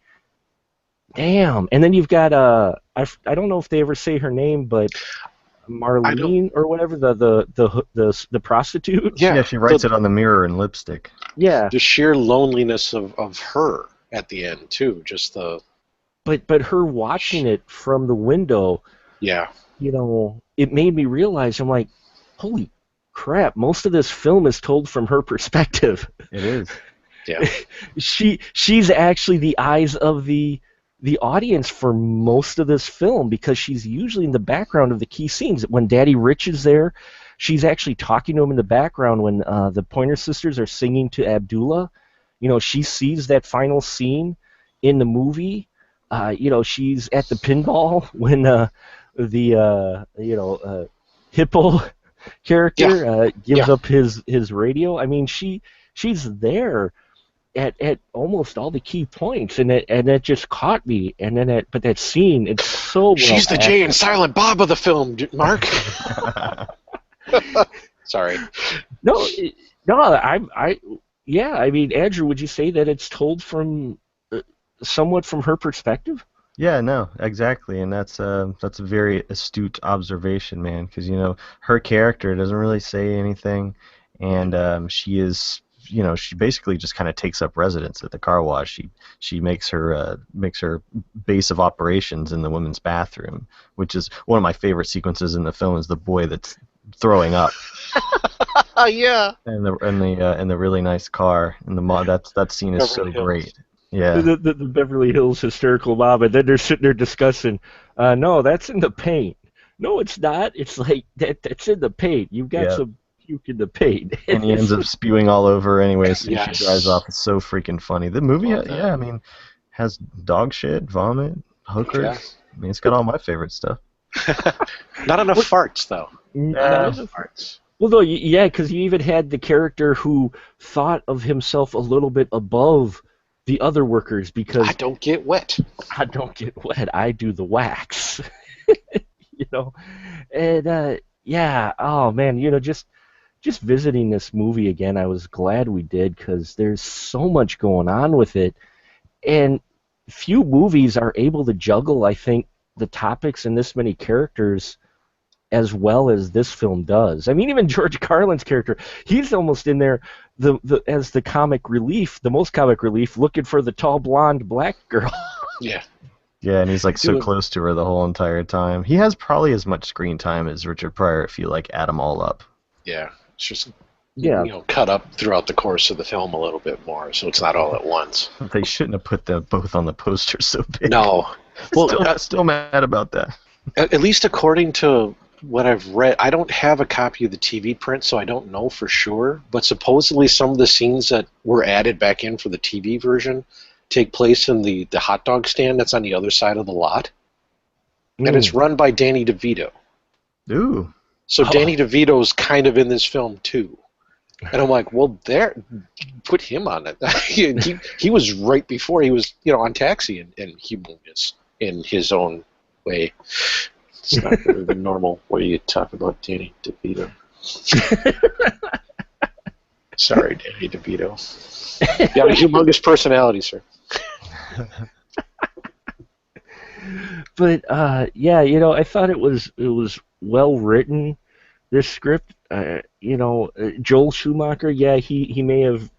damn. And then you've got I don't know if they ever say her name, but Marlene or whatever, the prostitute. Yeah, she writes it on the mirror in lipstick. Yeah. The sheer loneliness of her at the end too, just the but her watching it from the window, Yeah. It made me realize, I'm like, holy crap, most of this film is told from her perspective. It is. Yeah. She's actually the eyes of the audience for most of this film, because she's usually in the background of the key scenes. When Daddy Rich is there, she's actually talking to him in the background. When the Pointer Sisters are singing to Abdullah, she sees that final scene in the movie. She's at the pinball when Hippo character gives up his radio. I mean, she's there at almost all the key points, and it just caught me. And then but that scene, it's so She's the Jay and Silent Bob of the film, Mark. Sorry. No, I mean, Andrew, would you say that it's told from somewhat from her perspective? Yeah, no, exactly, and that's a very astute observation, man. Because her character doesn't really say anything, and she is, she basically just kind of takes up residence at the car wash. She makes her base of operations in the women's bathroom, which is one of my favorite sequences in the film. Is the boy that's throwing up. Yeah. And the really nice car, and that scene is so great. Yeah. The Beverly Hills hysterical mob, and then they're sitting there discussing, no, that's in the paint. No, it's not. It's like that's in the paint. You've got some puke in the paint. And he ends up spewing all over anyway, so Yes. she drives off. It's so freaking funny. The movie, I mean, has dog shit, vomit, hookers. Yeah. I mean, it's got all my favorite stuff. Not enough farts, though. Not enough farts. Well, though, yeah, because you even had the character who thought of himself a little bit above the other workers, because I don't get wet. I don't get wet. I do the wax. And yeah, oh man, just visiting this movie again, I was glad we did, because there's so much going on with it, and few movies are able to juggle, I think, the topics and this many characters as well as this film does. I mean, even George Carlin's character, he's almost in there as the comic relief, the most comic relief, looking for the tall blonde black girl. Yeah. Yeah, and he's like so close to her the whole entire time. He has probably as much screen time as Richard Pryor if you add them all up. Yeah. It's just cut up throughout the course of the film a little bit more, so it's not all at once. They shouldn't have put them both on the poster so big. No. Well, still mad about that. At least according to what I've read, I don't have a copy of the TV print, so I don't know for sure, but supposedly some of the scenes that were added back in for the TV version take place in the hot dog stand that's on the other side of the lot. And it's run by Danny DeVito. Ooh. So Danny DeVito's kind of in this film too. And I'm like, well, put him on it. he was right before he was, on Taxi and humongous in his own way. It's not really the normal way you talk about Danny DeVito. Sorry, Danny DeVito. You got a humongous personality, sir. But yeah, I thought it was well written. This script, Joel Schumacher, yeah, he may have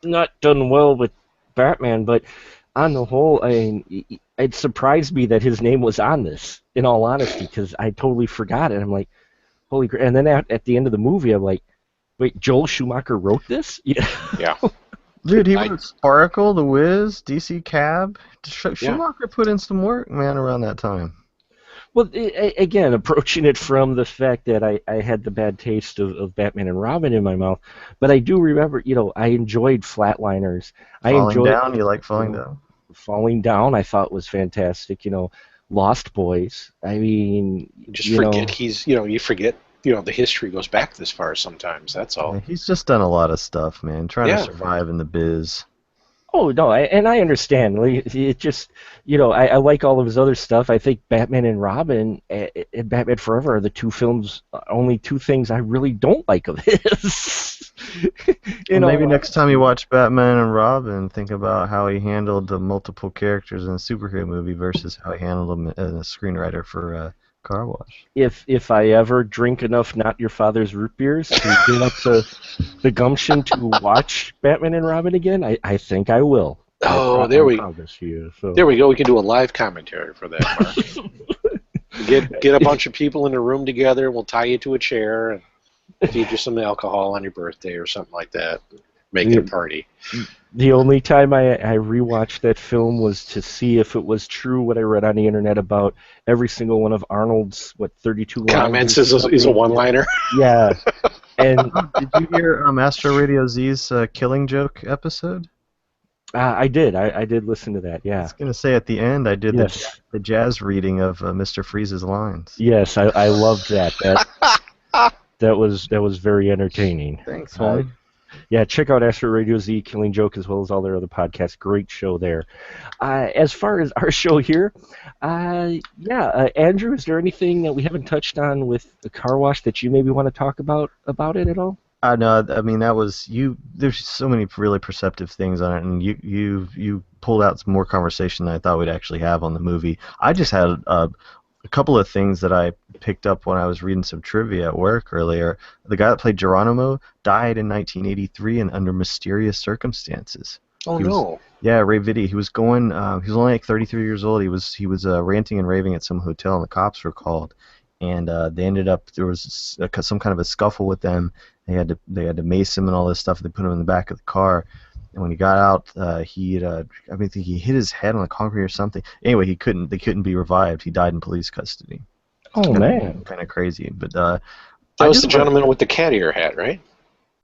not done well with Batman, but on the whole, I mean, it surprised me that his name was on this, in all honesty, because I totally forgot it. I'm like, holy crap. And then at the end of the movie, I'm like, wait, Joel Schumacher wrote this? Yeah. Dude, he wrote Sparkle, The Wiz, DC Cab. Schumacher put in some work, man, around that time. Well, again, approaching it from the fact that I had the bad taste of Batman and Robin in my mouth, but I do remember, I enjoyed Flatliners. Falling Down? You like Falling Down? Falling Down, I thought was fantastic. Lost Boys. I mean, you just forget you forget. The history goes back this far sometimes. That's all. Yeah, he's just done a lot of stuff, man. Trying to survive in the biz. Oh, no, and I understand. It just, I like all of his other stuff. I think Batman and Robin and Batman Forever are the only two things I really don't like of his. Maybe next time you watch Batman and Robin, think about how he handled the multiple characters in a superhero movie versus how he handled them as a screenwriter for Car Wash. If I ever drink enough Not Your Father's root beers to get up the gumption to watch Batman and Robin again, I think I will. Oh, there we So. there we go. We can do a live commentary for that, Mark. Get a bunch of people in a room together. We'll tie you to a chair and feed you some alcohol on your birthday or something like that. Make it a party. The only time I rewatched that film was to see if it was true what I read on the internet about every single one of Arnold's 32 Comments lines is a one-liner. Yeah, and Did you hear Astro Radio Z's Killing Joke episode? I did. I did listen to that. I Yeah. was gonna say at the end I did Yes. the jazz reading of Mr. Freeze's lines. Yes, I loved that. That was very entertaining. Thanks, homie. Yeah, check out Astro Radio Z, Killing Joke, as well as all their other podcasts. Great show there. As far as our show here, Andrew, is there anything that we haven't touched on with the car wash that you maybe want to talk about it at all? No, I mean that was you. There's so many really perceptive things on it, and you pulled out some more conversation than I thought we'd actually have on the movie. I just had a couple of things that I picked up when I was reading some trivia at work earlier. The guy that played Geronimo died in 1983 and under mysterious circumstances. Oh no! Yeah, Ray Vitti. He was going. He was only like 33 years old. He was ranting and raving at some hotel, and the cops were called. And they ended up, there was some kind of a scuffle with them. They had to mace him and all this stuff. They put him in the back of the car. And when he got out, I think he hit his head on the concrete or something. Anyway, they couldn't be revived. He died in police custody. Oh man, kind of crazy. But that was the gentleman with the cat ear hat, right?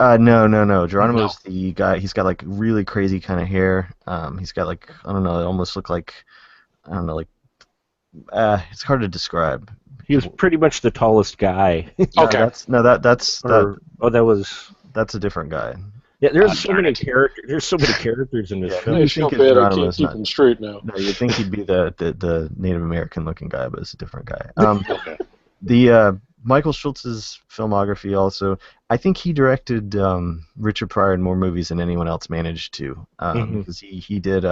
No. Geronimo's the guy. He's got like really crazy kind of hair. He's got like, I don't know. It almost looked like, I don't know, like. It's hard to describe. He was pretty much the tallest guy. Okay. That's a different guy. Yeah, there's so many characters. There's so many characters in this film. I feel bad. I can't keep him straight now. No, you'd think he'd be the Native American looking guy, but it's a different guy. Okay. The Michael Schultz's filmography also. I think he directed Richard Pryor in more movies than anyone else managed to. Because he did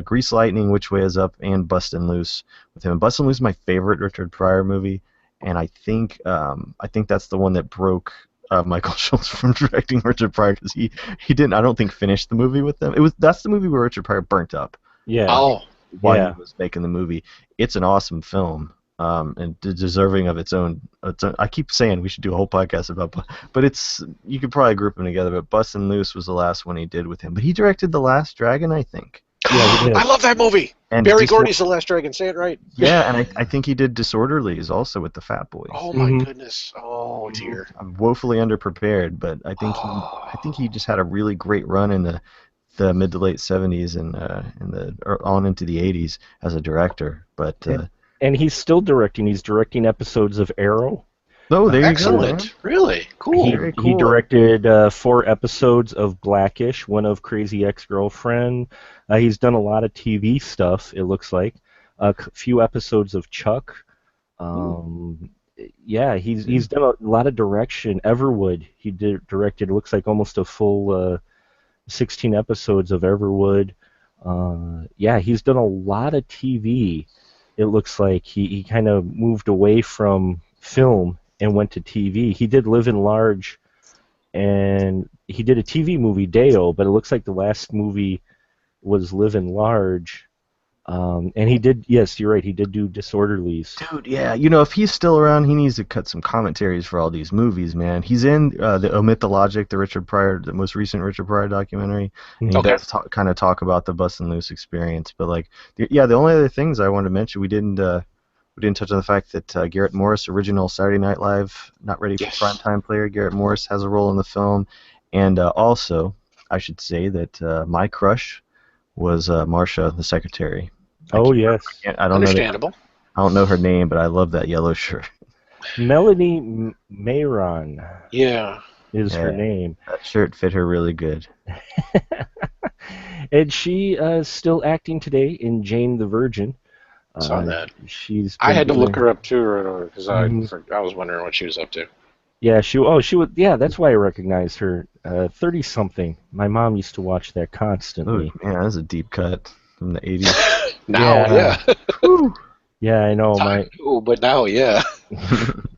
Grease Lightning, Which Way Is Up, and Bustin' Loose with him. And Bustin' Loose is my favorite Richard Pryor movie, and I think that's the one that broke Michael Schultz from directing Richard Pryor, because he didn't, I don't think, finish the movie with them. That's the movie where Richard Pryor burnt up. Yeah. Oh. While he was making the movie. It's an awesome film. And deserving of its own. I keep saying we should do a whole podcast about, but it's, you could probably group them together. But Bustin' Loose was the last one he did with him. But he directed The Last Dragon, I think. Yeah, he did. I love that movie. And Barry Gordy's The Last Dragon. Say it right. Yeah, and I think he did Disorderlies also with the Fat Boys. Oh my goodness. Oh dear. I'm woefully underprepared, but I think he just had a really great run in the mid to late 70s and on into the 80s as a director. But and he's still directing. He's directing episodes of Arrow. Oh, there Excellent. you go. Man. Really? Cool. Very cool. He directed 4 episodes of Blackish, one of Crazy Ex-Girlfriend. He's done a lot of TV stuff, it looks like. A few episodes of Chuck. Yeah, he's done a lot of direction. Everwood, he directed, it looks like almost a full 16 episodes of Everwood. Yeah, he's done a lot of TV. It looks like he kind of moved away from film and went to TV. He did Live and Large, and he did a TV movie, Deo, but it looks like the last movie was Live and Large. And he did, yes, you're right, he did do Disorderlies. Dude, yeah, if he's still around, he needs to cut some commentaries for all these movies, man. He's in the Omit the Logic, the most recent Richard Pryor documentary. And he does kind of talk about the Bustin' Loose experience. But the only other things I wanted to mention, we didn't touch on the fact that Garrett Morris, original Saturday Night Live, not ready for primetime player, Garrett Morris has a role in the film. And also, I should say that my crush was Marcia, the secretary. Oh, yes. Understandable. I don't know her name, but I love that yellow shirt. Melanie Mayron. Yeah. Is her name. That shirt fit her really good. And she is still acting today in Jane the Virgin. Saw that. I had to look her up too, because I was wondering what she was up to. Yeah, she was. Yeah, that's why I recognized her. 30-something. My mom used to watch that constantly. Oh, man, that's a deep cut from the 80s. Now, yeah. Yeah, I know. But now, yeah.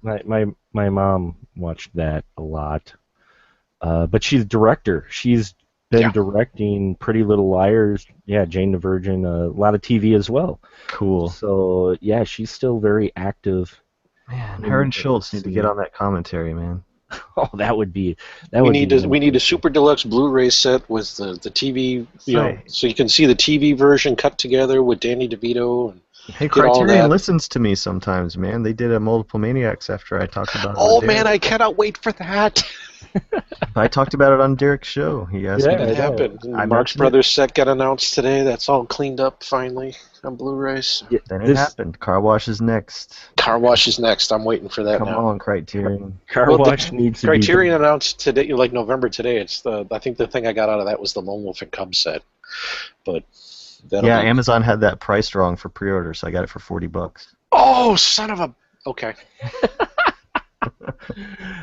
my mom watched that a lot. But she's a director. She's been Yeah. directing Pretty Little Liars, yeah, Jane the Virgin, a lot of TV as well. Cool. So yeah, she's still very active. Man, her in and the Schultz need to get scene. on that commentary, man. Oh, that would be We need a really we need a interesting. super deluxe Blu-ray set with the TV, Say, so you can see the TV version cut together with Danny DeVito and hey, get all Criterion that. listens to me sometimes, man. They did a Multiple Maniacs after I talked about it on Oh man, Derek. I cannot wait for that. I talked about it on Derek's show. He asked me Yeah, It I to. know. happened. I Marx mentioned it. Brothers set got announced today. That's all cleaned up finally on Blu-rays. Yeah, Then it this happened. Car Wash is next. Car Wash is next. I'm waiting for that Come now. on, Criterion. car Well, the wash needs to be Criterion done. announced today, like November today. I think the thing I got out of that was the Lone Wolf and Cub set, but that'll Yeah, be. Amazon had that priced wrong for pre-order, so I got it for $40. Oh, son of a. Okay.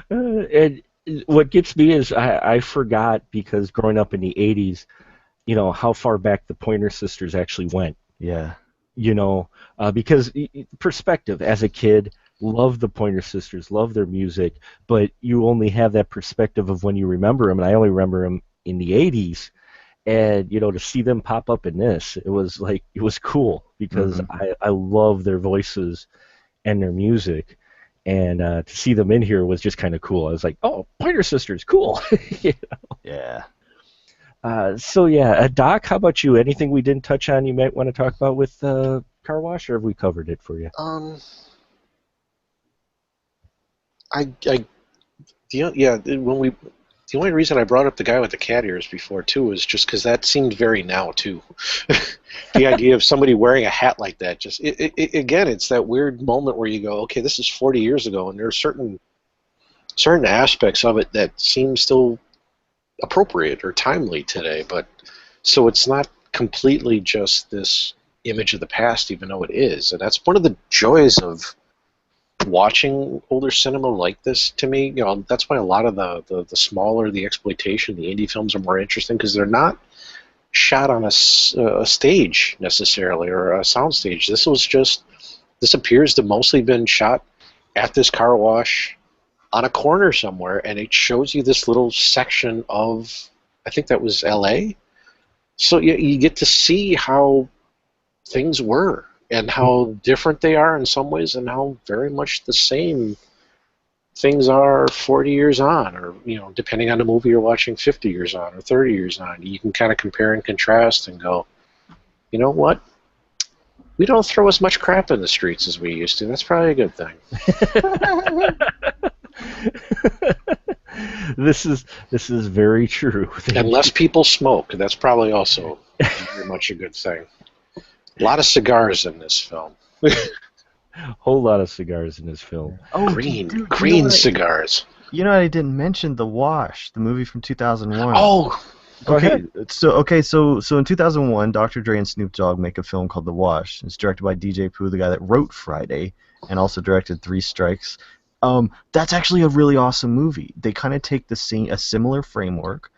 And what gets me is I forgot because growing up in the '80s, how far back the Pointer Sisters actually went. Yeah. Because perspective as a kid, love the Pointer Sisters, love their music, but you only have that perspective of when you remember them, and I only remember them in the '80s. And to see them pop up in this, it was cool because I love their voices and their music, and to see them in here was just kind of cool. I was like, oh, Pointer Sisters, cool. Yeah. So yeah, Doc, how about you? Anything we didn't touch on you might want to talk about with Car Wash, or have we covered it for you? The only reason I brought up the guy with the cat ears before too was just because that seemed very now too. The idea of somebody wearing a hat like that, just again, it's that weird moment where you go, okay, this is 40 years ago, and there are certain aspects of it that seem still appropriate or timely today, but so it's not completely just this image of the past, even though it is, and that's one of the joys of watching older cinema like this. To me, that's why a lot of the smaller, the exploitation, the indie films are more interesting, because they're not shot on a stage necessarily, or a sound stage. This appears to mostly been shot at this car wash on a corner somewhere, and it shows you this little section of, I think that was LA. So you get to see how things were and how different they are in some ways, and how very much the same things are 40 years on, or depending on the movie you're watching, 50 years on or 30 years on. You can kind of compare and contrast and go, you know what? We don't throw as much crap in the streets as we used to. That's probably a good thing. This is very true. And less people smoke. That's probably also very much a good thing. A lot of cigars in this film. Whole lot of cigars in this film. Oh, green cigars. You know, I didn't mention The Wash, the movie from 2001. Oh, Go ahead. So in 2001, Dr. Dre and Snoop Dogg make a film called The Wash. It's directed by DJ Pooh, the guy that wrote Friday, and also directed Three Strikes. That's actually a really awesome movie. They kind of take a similar framework,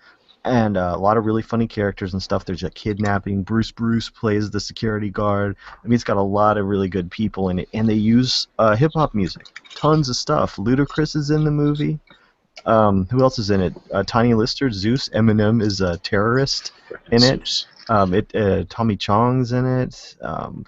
and a lot of really funny characters and stuff. There's a kidnapping. Bruce plays the security guard. I mean, it's got a lot of really good people in it, and they use hip-hop music. Tons of stuff. Ludacris is in the movie. Who else is in it? Tiny Lister, Zeus, Eminem is a terrorist in it. Tommy Chong's in it.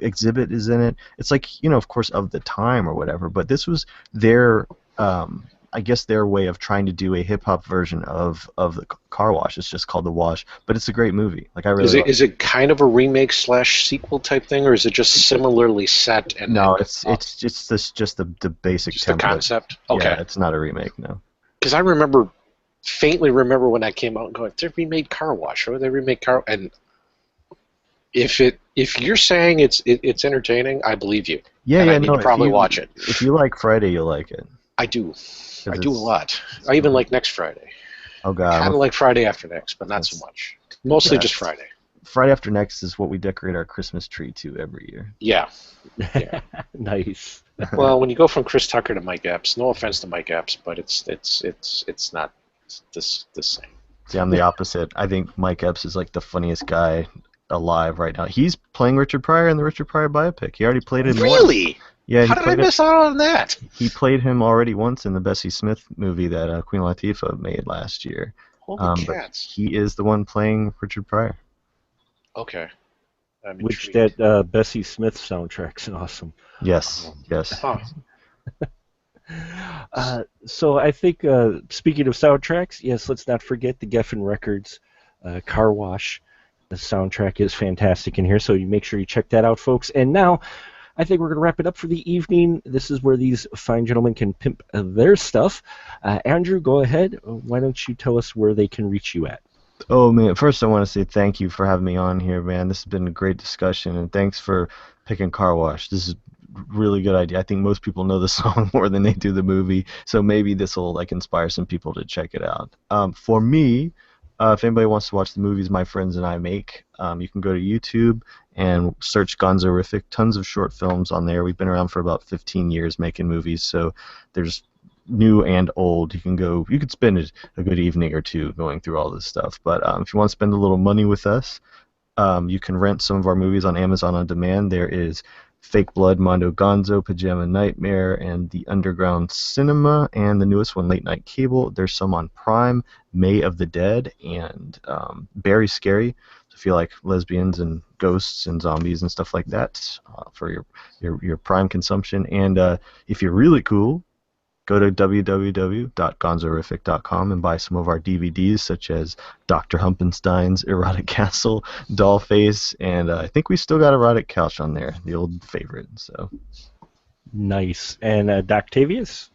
Exhibit is in it. It's like, of course, of the time or whatever. But this was their, I guess, their way of trying to do a hip hop version of the Car Wash. It's just called The Wash, but it's a great movie. Like, I really. Is it kind of a remake / sequel type thing, or is it just similarly set? And no, it's just the basic just template. the concept. Okay. Yeah, it's not a remake. No. Because I faintly remember when that came out and going, they remade Car Wash, or they remade Car, and if you're saying it's entertaining, I believe you. Yeah, and yeah, I need to probably watch it. If you like Friday, you'll like it. I do a lot. I even like Next Friday. Oh God, Kind of like Friday After Next, but not so much. Mostly just Friday. Friday After Next is what we decorate our Christmas tree to every year. Yeah. Nice. Well, when you go from Chris Tucker to Mike Epps, no offense to Mike Epps, but it's not the same. See, I'm the opposite. I think Mike Epps is like the funniest guy alive right now. He's playing Richard Pryor in the Richard Pryor biopic. He already played him. Really? Yeah. How did I miss out on that? He played him already once in the Bessie Smith movie that Queen Latifah made last year. Holy But cats. he is the one playing Richard Pryor. Okay. I'm Which intrigued. that Bessie Smith soundtrack's awesome. Yes, yes. Huh. So I think, speaking of soundtracks, yes, let's not forget the Geffen Records Car Wash. The soundtrack is fantastic in here, so you make sure you check that out, folks. And now, I think we're going to wrap it up for the evening. This is where these fine gentlemen can pimp their stuff. Andrew, go ahead. Why don't you tell us where they can reach you at? Oh man, first I want to say thank you for having me on here, man. This has been a great discussion, and thanks for picking Car Wash. This is a really good idea. I think most people know the song more than they do the movie, so maybe this will like inspire some people to check it out. For me, if anybody wants to watch the movies my friends and I make, you can go to YouTube and search Gonzorific. Tons of short films on there. We've been around for about 15 years making movies, so there's new and old. You could spend a good evening or two going through all this stuff. But if you want to spend a little money with us, you can rent some of our movies on Amazon on demand. There is Fake Blood, Mondo Gonzo, Pajama Nightmare, and The Underground Cinema, and the newest one, Late Night Cable. There's some on Prime, May of the Dead, and Very Scary. So if you like lesbians and ghosts and zombies and stuff like that, for your Prime consumption. And if you're really cool, go to www.gonzorific.com and buy some of our DVDs, such as Dr. Humpenstein's Erotic Castle, Dollface, and I think we still got Erotic Couch on there, the old favorite. So Nice. And Doctavius?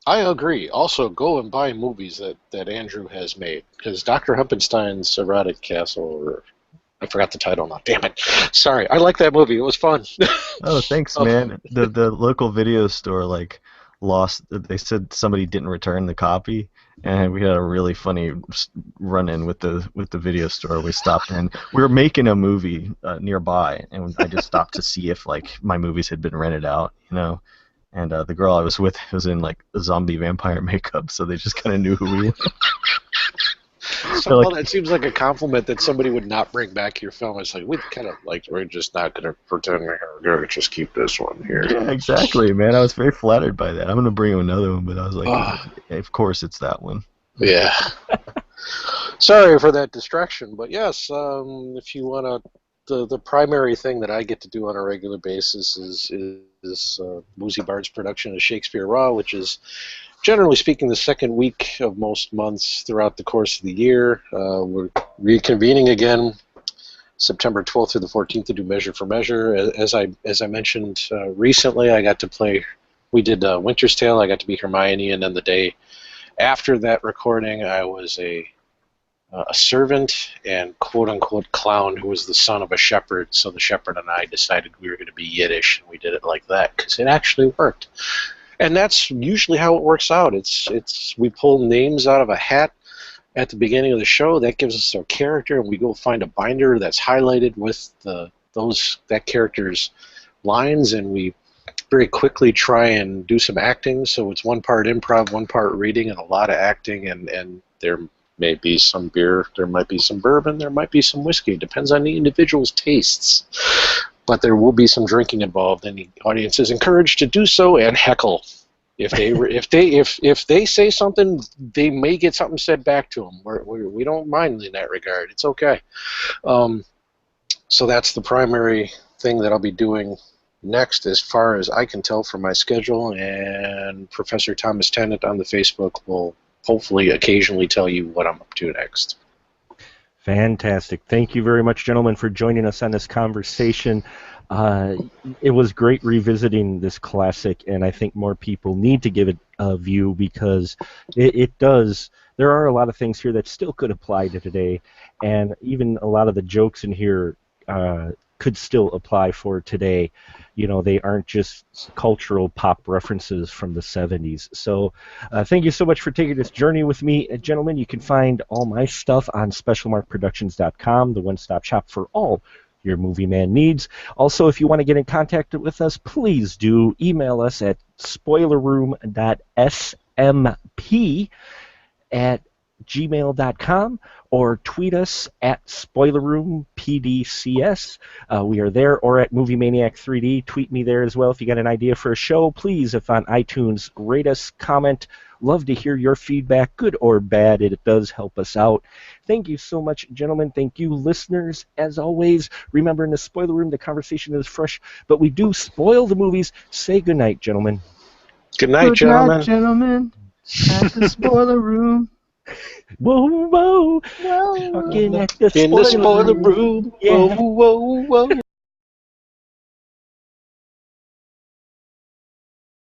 I agree. Also, go and buy movies that Andrew has made, because Dr. Humpenstein's Erotic Castle, or I forgot the title now. Damn it. Sorry. I like that movie. It was fun. oh, thanks, man. The local video store lost. They said somebody didn't return the copy, and we had a really funny run-in with the video store. We stopped, and we were making a movie nearby, and I just stopped to see if like my movies had been rented out, you know. And the girl I was with was in like zombie vampire makeup, so they just kind of knew who we were. Somehow that seems like a compliment that somebody would not bring back your film. It's like, we're just not going to pretend we're going to just keep this one here. Yeah, exactly, man. I was very flattered by that. I'm going to bring him another one, but I was like, of course it's that one. Yeah. Sorry for that distraction, but yes, if you want to, the primary thing that I get to do on a regular basis is Woozy Bard's production of Shakespeare Raw, which is, generally speaking, the second week of most months throughout the course of the year. We're reconvening again September 12th through the 14th to do Measure for Measure. As I mentioned recently, I got to play, we did Winter's Tale, I got to be Hermione, and then the day after that recording, I was a servant and quote-unquote clown who was the son of a shepherd, so the shepherd and I decided we were going to be Yiddish, and we did it like that because it actually worked. And that's usually how it works out. It's we pull names out of a hat at the beginning of the show. That gives us our character, and we go find a binder that's highlighted with that character's lines, and we very quickly try and do some acting. So it's one part improv, one part reading, and a lot of acting. And there may be some beer, there might be some bourbon, there might be some whiskey. It depends on the individual's tastes. But there will be some drinking involved, and the audience is encouraged to do so and heckle. If they say something, they may get something said back to them. We don't mind in that regard. It's okay. So that's the primary thing that I'll be doing next, as far as I can tell from my schedule. And Professor Thomas Tennant on the Facebook will hopefully occasionally tell you what I'm up to next. Fantastic. Thank you very much, gentlemen, for joining us on this conversation. It was great revisiting this classic, and I think more people need to give it a view because it does. There are a lot of things here that still could apply to today, and even a lot of the jokes in here could still apply for today. You know, they aren't just cultural pop references from the 70s. So thank you so much for taking this journey with me. Gentlemen, you can find all my stuff on specialmarkproductions.com, the one-stop shop for all your movie man needs. Also, if you want to get in contact with us, please do email us at spoilerroom.smp at spoilerroom@gmail.com or tweet us at spoilerroompdcs. We are there, or at Movie Maniac 3D. Tweet me there as well if you got an idea for a show. Please, if on iTunes, rate us, comment. Love to hear your feedback, good or bad. It does help us out. Thank you so much, gentlemen. Thank you, listeners. As always, remember, in the spoiler room, the conversation is fresh, but we do spoil the movies. Say goodnight, gentlemen. Good night, Good gentlemen. night, gentlemen. At the spoiler room. Whoa, whoa. Whoa. Talking at the In the spoiler spoiler room. room. Yeah. Whoa, whoa, whoa.